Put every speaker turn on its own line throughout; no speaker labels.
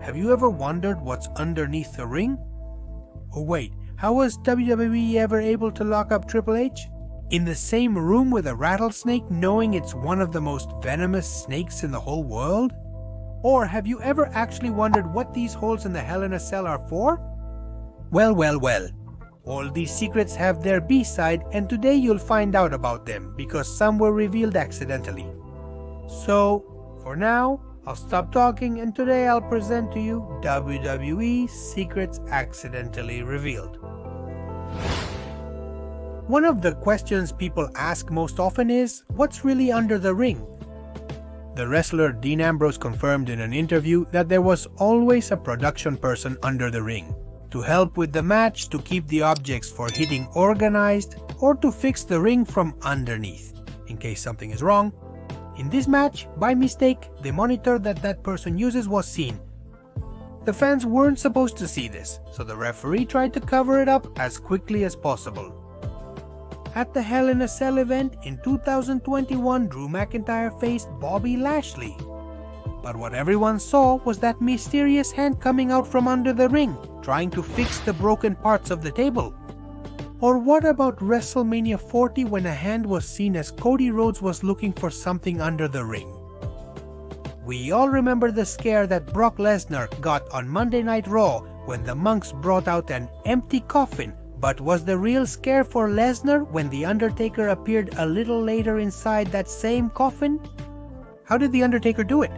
have you ever wondered what's underneath the ring? Oh wait, how was WWE ever able to lock up Triple H? In the same room with a rattlesnake, knowing it's one of the most venomous snakes in the whole world? Or have you ever actually wondered what these holes in the Hell in a Cell are for? Well. All these secrets have their B-side, and today you'll find out about them because some were revealed accidentally. So, for now, I'll stop talking and today I'll present to you WWE Secrets Accidentally Revealed. One of the questions people ask most often is, what's really under the ring? The wrestler Dean Ambrose confirmed in an interview that there was always a production person under the ring, to help with the match, to keep the objects for hitting organized, or to fix the ring from underneath, in case something is wrong. In this match, by mistake, the monitor that person uses was seen. The fans weren't supposed to see this, so the referee tried to cover it up as quickly as possible. At the Hell in a Cell event in 2021, Drew McIntyre faced Bobby Lashley. But what everyone saw was that mysterious hand coming out from under the ring, trying to fix the broken parts of the table. Or what about WrestleMania 40 when a hand was seen as Cody Rhodes was looking for something under the ring? We all remember the scare that Brock Lesnar got on Monday Night Raw when the monks brought out an empty coffin, but was the real scare for Lesnar when the Undertaker appeared a little later inside that same coffin? How did the Undertaker do it?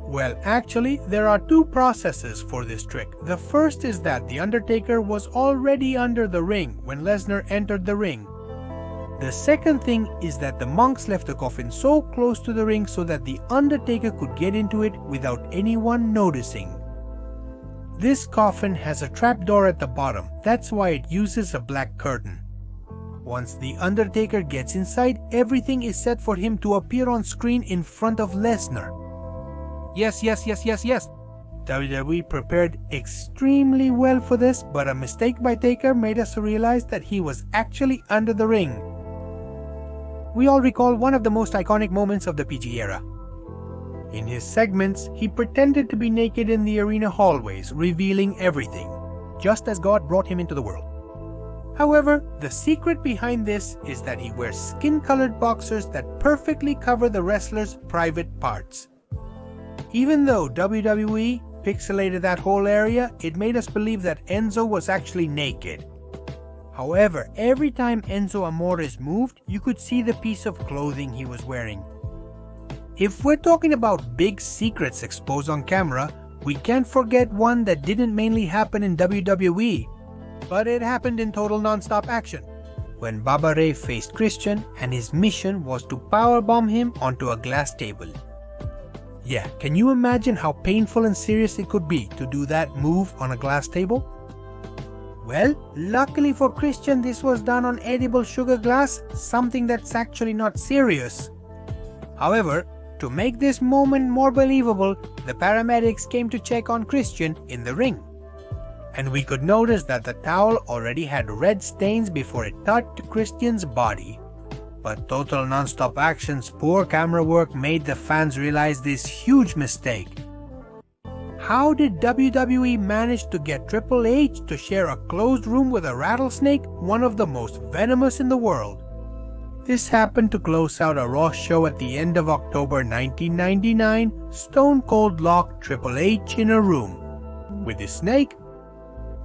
Well, actually, there are two processes for this trick. The first is that the Undertaker was already under the ring when Lesnar entered the ring. The second thing is that the monks left the coffin so close to the ring so that the Undertaker could get into it without anyone noticing. This coffin has a trapdoor at the bottom, that's why it uses a black curtain. Once the Undertaker gets inside, everything is set for him to appear on screen in front of Lesnar. Yes. WWE prepared extremely well for this, but a mistake by Taker made us realize that he was actually under the ring. We all recall one of the most iconic moments of the PG era. In his segments, he pretended to be naked in the arena hallways, revealing everything, just as God brought him into the world. However, the secret behind this is that he wears skin-colored boxers that perfectly cover the wrestler's private parts. Even though WWE pixelated that whole area, it made us believe that Enzo was actually naked. However, every time Enzo Amore moved, you could see the piece of clothing he was wearing. If we're talking about big secrets exposed on camera, we can't forget one that didn't mainly happen in WWE, but it happened in total non-stop action, when Baba Ray faced Christian and his mission was to powerbomb him onto a glass table. Yeah, can you imagine how painful and serious it could be to do that move on a glass table? Well, luckily for Christian, this was done on edible sugar glass, something that's actually not serious. However, to make this moment more believable, the paramedics came to check on Christian in the ring. And we could notice that the towel already had red stains before it touched Christian's body. But Total Non-Stop Action's poor camera work made the fans realize this huge mistake. How did WWE manage to get Triple H to share a closed room with a rattlesnake, one of the most venomous in the world? This happened to close out a Raw show at the end of October 1999. Stone Cold locked Triple H in a room with his snake.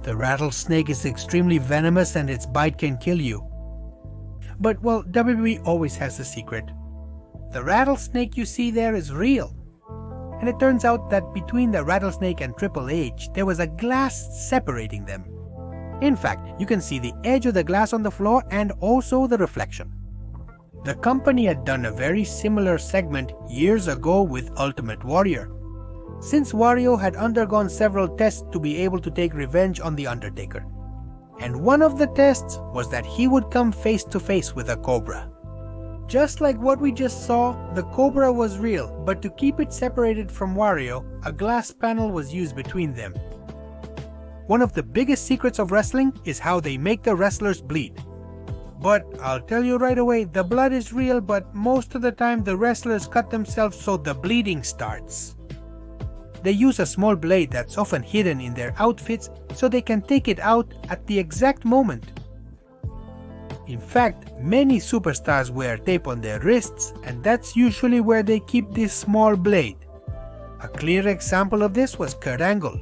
The rattlesnake is extremely venomous and its bite can kill you. But well, WWE always has a secret. The rattlesnake you see there is real. And it turns out that between the rattlesnake and Triple H, there was a glass separating them. In fact, you can see the edge of the glass on the floor and also the reflection. The company had done a very similar segment years ago with Ultimate Warrior, since Wario had undergone several tests to be able to take revenge on The Undertaker. And one of the tests was that he would come face to face with a cobra. Just like what we just saw, the cobra was real, but to keep it separated from Wario, a glass panel was used between them. One of the biggest secrets of wrestling is how they make the wrestlers bleed. But I'll tell you right away, the blood is real, but most of the time the wrestlers cut themselves so the bleeding starts. they use a small blade that's often hidden in their outfits so they can take it out at the exact moment. In fact, many superstars wear tape on their wrists, and that's usually where they keep this small blade. A clear example of this was Kurt Angle.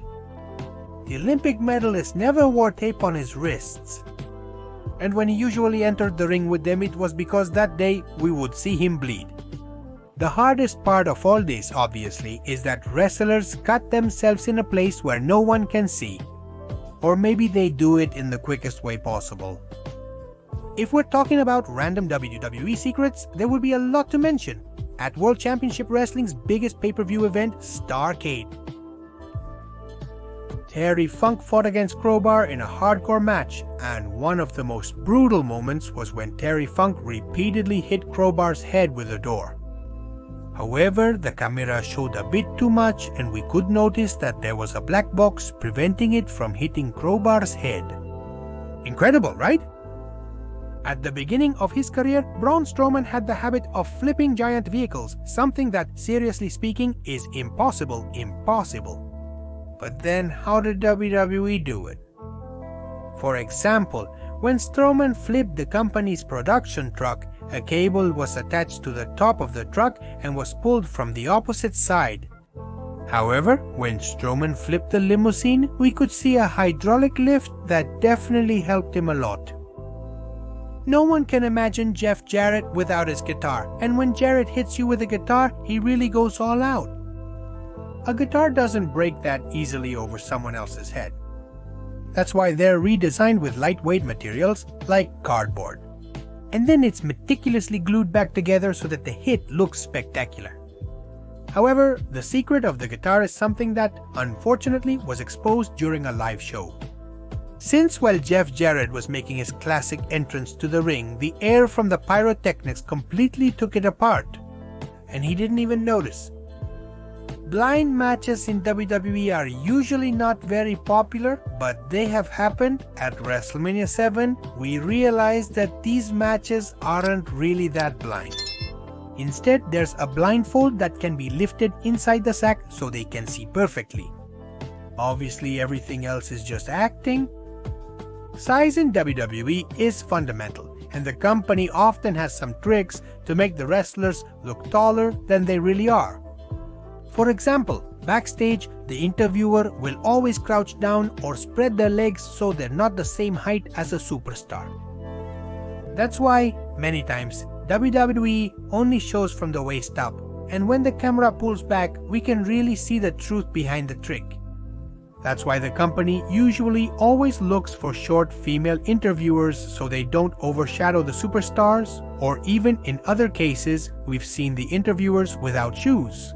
The Olympic medalist never wore tape on his wrists. And when he usually entered the ring with them, it was because that day we would see him bleed. The hardest part of all this, obviously, is that wrestlers cut themselves in a place where no one can see. Or maybe they do it in the quickest way possible. If we're talking about random WWE secrets, there would be a lot to mention at World Championship Wrestling's biggest pay-per-view event, Starrcade. Terry Funk fought against Crowbar in a hardcore match, and one of the most brutal moments was when Terry Funk repeatedly hit Crowbar's head with a door. However, the camera showed a bit too much, and we could notice that there was a black box preventing it from hitting Crowbar's head. Incredible, right? At the beginning of his career, Braun Strowman had the habit of flipping giant vehicles, something that, seriously speaking, is impossible. But then, how did WWE do it? For example, when Strowman flipped the company's production truck, a cable was attached to the top of the truck and was pulled from the opposite side. However, when Strowman flipped the limousine, we could see a hydraulic lift that definitely helped him a lot. No one can imagine Jeff Jarrett without his guitar, and when Jarrett hits you with a guitar, he really goes all out. A guitar doesn't break that easily over someone else's head. That's why they're redesigned with lightweight materials like cardboard. And then it's meticulously glued back together so that the hit looks spectacular. However, the secret of the guitar is something that, unfortunately, was exposed during a live show. Since while Jeff Jarrett was making his classic entrance to the ring, the air from the pyrotechnics completely took it apart, and he didn't even notice. Blind matches in WWE are usually not very popular, but they have happened. At WrestleMania 7, we realized that these matches aren't really that blind. Instead, there's a blindfold that can be lifted inside the sack so they can see perfectly. Obviously, everything else is just acting. Size in WWE is fundamental, and the company often has some tricks to make the wrestlers look taller than they really are. For example, backstage, the interviewer will always crouch down or spread their legs so they're not the same height as a superstar. That's why, many times, WWE only shows from the waist up, and when the camera pulls back, we can really see the truth behind the trick. That's why the company usually always looks for short female interviewers so they don't overshadow the superstars, or even in other cases, we've seen the interviewers without shoes.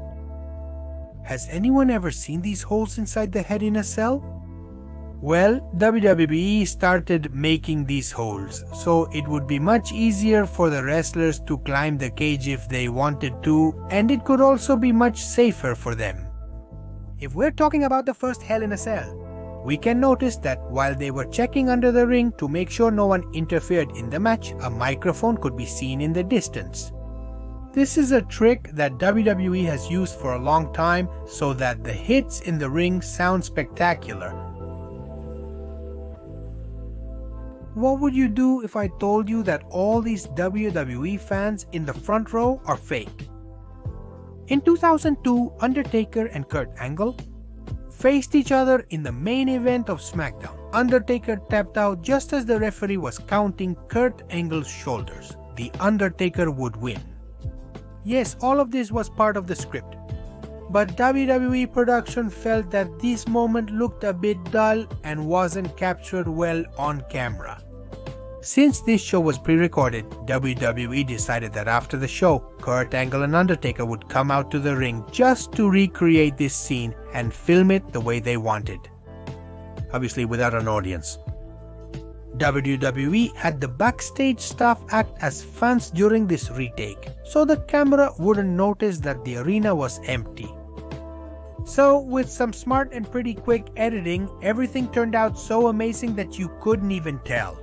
Has anyone ever seen these holes inside the head in a cell? Well, WWE started making these holes, so it would be much easier for the wrestlers to climb the cage if they wanted to, and it could also be much safer for them. If we're talking about the first Hell in a Cell, we can notice that while they were checking under the ring to make sure no one interfered in the match, a microphone could be seen in the distance. This is a trick that WWE has used for a long time so that the hits in the ring sound spectacular. What would you do if I told you that all these WWE fans in the front row are fake? In 2002, Undertaker and Kurt Angle faced each other in the main event of SmackDown. Undertaker tapped out just as the referee was counting Kurt Angle's shoulders. The Undertaker would win. Yes, all of this was part of the script. But WWE production felt that this moment looked a bit dull and wasn't captured well on camera. Since this show was pre-recorded, WWE decided that after the show, Kurt Angle and Undertaker would come out to the ring just to recreate this scene and film it the way they wanted. Obviously without an audience. WWE had the backstage staff act as fans during this retake, so the camera wouldn't notice that the arena was empty. So, with some smart and pretty quick editing, everything turned out so amazing that you couldn't even tell.